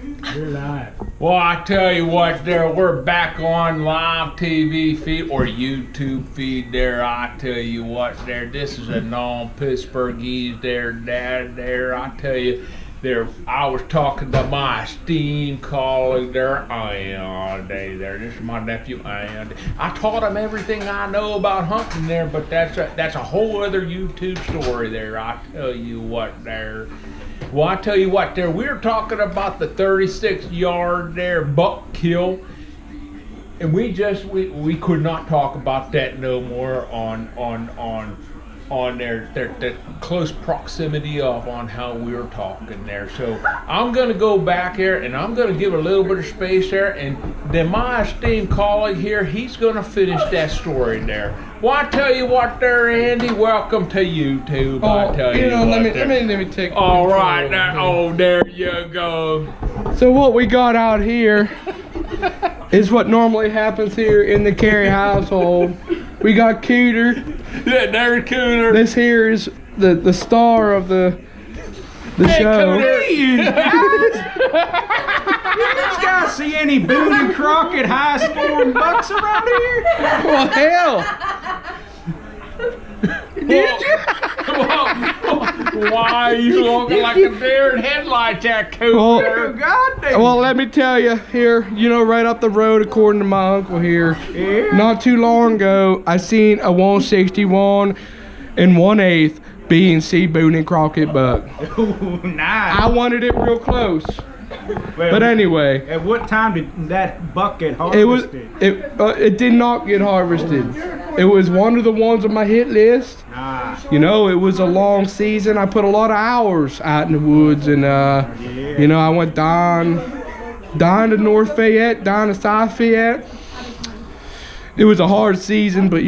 You're live. Well, I tell you what, there we're back on live TV feed or YouTube feed. There, I tell you what, there. This is a non-Pittsburghese there, Dad. There, I tell you, there. I was talking to my esteemed colleague there, Ian Day. There, this is my nephew, Ian. I taught him everything I know about hunting there, but that's a whole other YouTube story there. I tell you what, there. Well, I tell you what, there we're talking about the 36-yard there buck kill, and we could not talk about that no more on their close proximity of on how we were talking there. So I'm gonna go back here and I'm gonna give a little bit of space there, and then my esteemed colleague here, he's gonna finish that story there. Well, I tell you what there, Andy, welcome to YouTube. I tell you what, let me take. All right, there, oh, there you go. So what we got out here is what normally happens here in the Carey household. We got Cooter. Yeah, there's Cooter. This here is the star of the show. Hey, guys! You guys see any Boone and Crockett high-scoring bucks around here? Well, hell. Did you? Why are you looking like a deer in headlights, that Cooter? Well, let me tell you here, right up the road, according to my uncle here, not too long ago, I seen a 161 and 1/8 B&C Boone and Crockett buck. Oh, nice. I wanted it real close. Well, But anyway, at what time did that buck get harvested? it did not get harvested. It was one of the ones on my hit list. It was a long season. I put a lot of hours out in the woods, and I went down to North Fayette, down to South Fayette. It was a hard season, but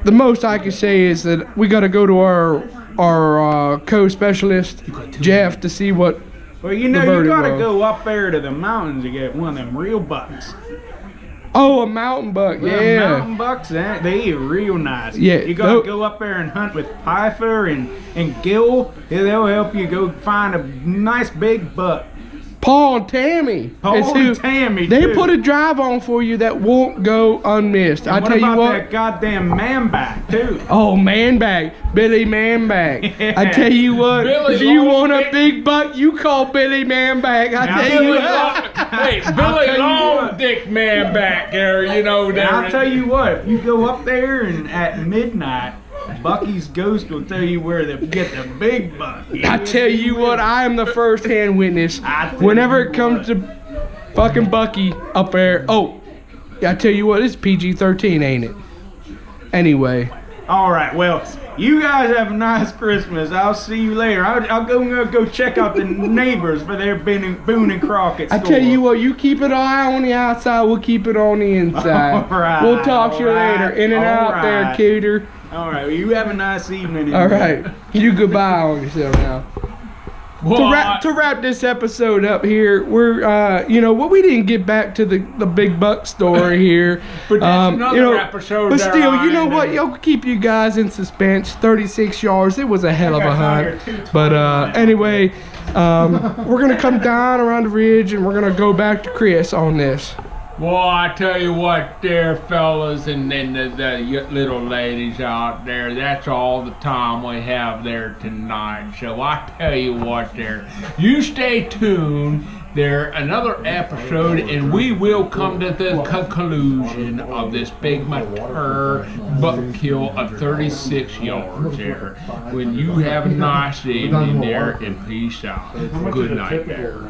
the most I can say is that we got to go to our co-specialist Jeff to see what. Well, you gotta go up there to the mountains to get one of them real bucks. Oh, a mountain buck, Well, yeah. mountain bucks, they are real nice. Yeah, You gotta go up there and hunt with Pfeiffer and Gil. They'll help you go find a nice big buck. Paul and Tammy. They too. put a drive on for you that won't go unmissed. And I tell you what what. about that goddamn man back too? Oh, Manbag, Billy Manbag. Yeah. I tell you what, Billy if you want a Long big buck, you call Billy Manbag. I tell you what. Hey, Billy Long Dick Man back there, And I'll there. tell you what, if you go up there and at midnight, Bucky's ghost will tell you where to get the big buck. I tell you what, I am the first-hand witness. I tell Whenever you it comes what. to fucking Bucky up there. Oh, I tell you what, it's PG-13, ain't it? Anyway. All right, well, you guys have a nice Christmas. I'll see you later. I'm gonna go check out the neighbors for their Boone and Crockett store. I tell you what, you keep an eye on the outside, we'll keep it on the inside. All right, we'll talk to you all right, later. In and all out there, right. Cooter. All right, well, you have a nice evening. All right, you goodbye on yourself now. To wrap this episode up here, we're we didn't get back to the big buck story here. But that's another episode. But there, still, you know Ryan, what? You'll keep you guys in suspense. 36 yards. It was a hell of a hunt. But anyway, we're gonna come down around the ridge and we're gonna go back to Chris on this. Well, I tell you what there, fellas, and then the little ladies out there, that's all the time we have there tonight. So I tell you what there, you stay tuned. There another episode, and we will come to the conclusion of this big mature buck kill of 36 yards there. When you have a nice evening there, and peace out. Good night there.